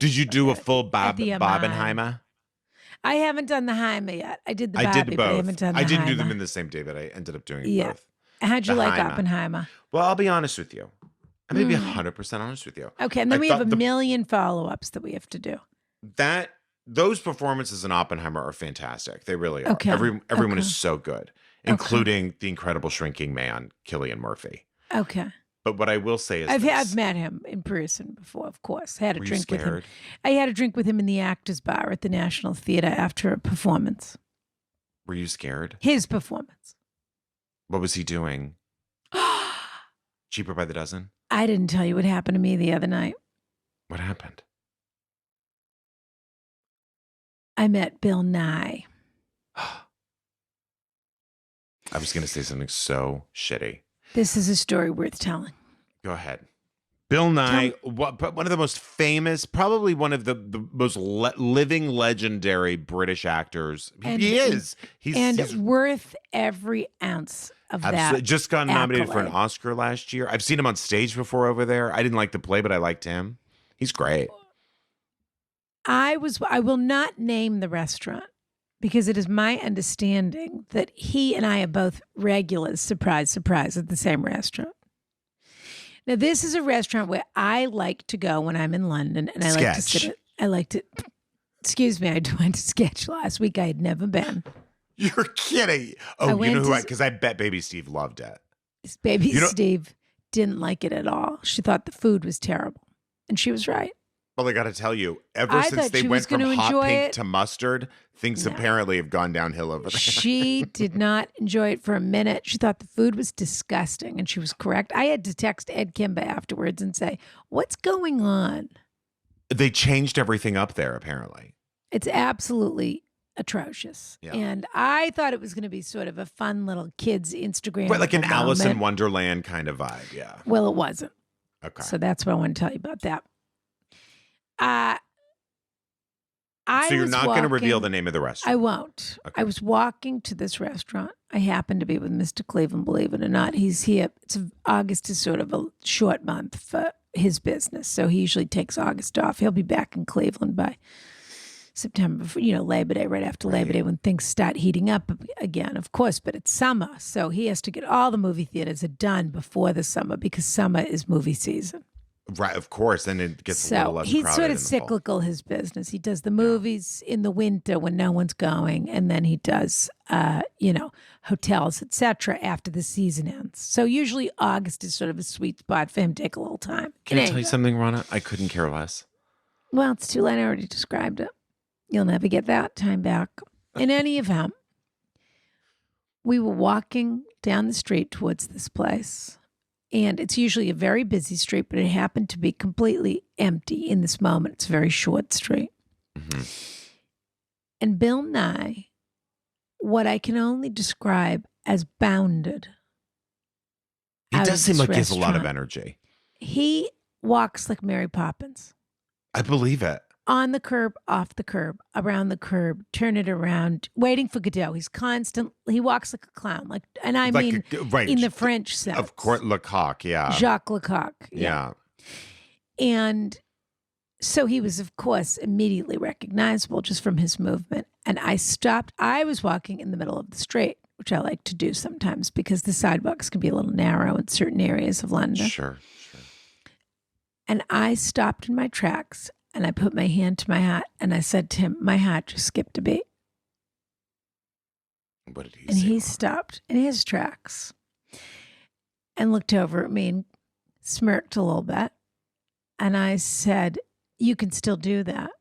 Did you do a full the Barbenheimer? I haven't done the Heimer yet. I did the I Bobby, did but I both. haven't done the I didn't do Heimer. them in the same day, but I ended up doing Yeah. both. How'd you The like Heimer. Oppenheimer? Well, I'll be honest with you. I'm going to be 100% honest with you. Okay, and then I we have a thought million follow-ups that we have to do. those performances in Oppenheimer are fantastic. They really are. Okay. Everyone is so good, including the incredible shrinking man, Cillian Murphy. Okay. But what I will say is I've met him in person before, of course. Had a Were you drink with him. scared? I had a drink with him in the Actors Bar at the National Theater after a performance. Were you scared? His performance. What was he doing? Cheaper by the dozen? I didn't tell you what happened to me the other night. What happened? I met Bill Nighy. I was going to say something so shitty. This is a story worth telling. Go ahead. Bill Nighy, one of the most famous, probably one of the most living legendary British actors. He is. He's worth every ounce of that. Just got nominated for an accolade. Oscar last year. I've seen him on stage before over there. I didn't like the play, but I liked him. He's great. I will not name the restaurant because it is my understanding that he and I are both regulars, surprise, surprise, at the same restaurant. Now, this is a restaurant where I like to go when I'm in London, and I like to sit. Excuse me, I went to Sketch last week. I had never been. You're kidding. Oh, you know who? Because I bet Baby Steve loved it. Baby Steve didn't like it at all. She thought the food was terrible, and she was right. Well, I got to tell you, ever since they went from hot pink to mustard, things apparently have gone downhill over there. She did not enjoy it for a minute. She thought the food was disgusting, and she was correct. I had to text Ed Kimba afterwards and say, "What's going on?" They changed everything up there, apparently. It's absolutely atrocious. Yeah. And I thought it was going to be sort of a fun little kids Instagram. Right, like an Alice in Wonderland kind of vibe, yeah. Well, it wasn't. Okay. So that's what I want to tell you about that. So you're not going to reveal the name of the restaurant? I won't. Okay. I was walking to this restaurant. I happened to be with Mr. Cleveland, believe it or not. He's here. August is sort of a short month for his business. So he usually takes August off. He'll be back in Cleveland by September, Labor Day, right after Labor Day when things start heating up again, of course. But it's summer. So he has to get all the movie theaters done before the summer because summer is movie season. Right, of course, and it gets a little less crowded. He's sort of cyclical, his business. He does the movies in the winter when no one's going, and then he does, hotels, etc. after the season ends. So usually August is sort of a sweet spot for him to take a little time. Can I tell you something, Ronna? I couldn't care less. Well, it's too late. I already described it. You'll never get that time back. In any event, we were walking down the street towards this place. And it's usually a very busy street, but it happened to be completely empty in this moment. It's a very short street. Mm-hmm. And Bill Nighy, what I can only describe as bounded. He does seem like he has a lot of energy. He walks like Mary Poppins. I believe it. On the curb, off the curb, around the curb, turn it around, waiting for Godot. He walks like a clown. In the French sense. Of course, Lecoq, yeah. Jacques Lecoq. Yeah. And so he was, of course, immediately recognizable just from his movement. And I stopped. I was walking in the middle of the street, which I like to do sometimes because the sidewalks can be a little narrow in certain areas of London. Sure. And I stopped in my tracks. And I put my hand to my heart and I said to him, my heart just skipped a beat. What did he say? And he stopped in his tracks and looked over at me and smirked a little bit. And I said, you can still do that.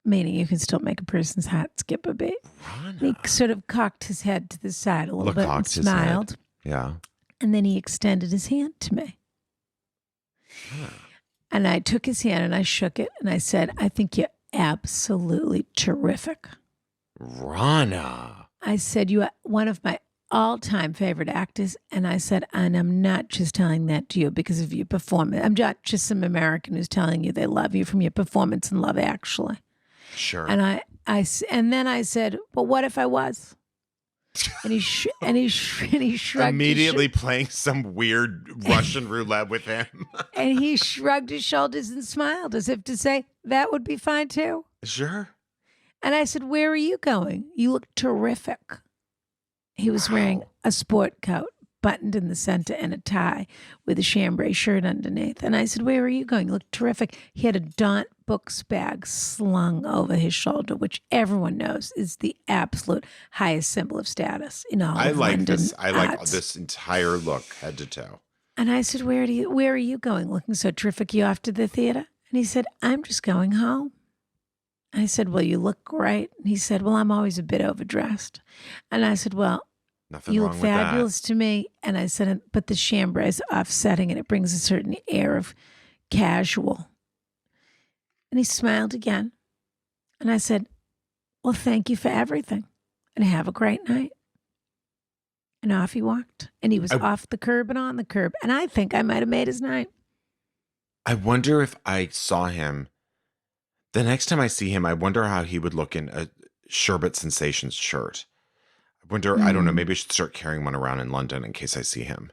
Meaning you can still make a person's heart skip a beat. And he sort of cocked his head to the side a little bit and smiled. Yeah. And then he extended his hand to me. Huh. And I took his hand and I shook it and I said, I think you're absolutely terrific. Ronna. I said, you are one of my all-time favorite actors. And I said, and I'm not just telling that to you because of your performance. I'm not just some American who's telling you they love you from your performance in Love Actually. Sure. And and then I said, but what if I was? And he shrugged. Immediately playing some weird Russian roulette with him. And he shrugged his shoulders and smiled as if to say, that would be fine too. Sure. And I said, where are you going? You look terrific. He was wearing a sport coat, buttoned in the center, and a tie with a chambray shirt underneath. And I said, where are you going? You look terrific. He had a Daunt books bag slung over his shoulder, which everyone knows is the absolute highest symbol of status in all of London. I like this entire look, head to toe. And I said, where are you going? Looking so terrific. You off to the theater? And he said, I'm just going home. I said, well, you look great. And he said, well, I'm always a bit overdressed. And I said, well, Nothing you wrong look with that. fabulous to me. And I said, but the chambray is offsetting and it brings a certain air of casual. And he smiled again. And I said, well, thank you for everything. And have a great night. And off he walked. And he was off the curb and on the curb. And I think I might have made his night. I wonder if I saw him. The next time I see him, I wonder how he would look in a Sherbet Sensations shirt. I wonder, I don't know, maybe I should start carrying one around in London in case I see him.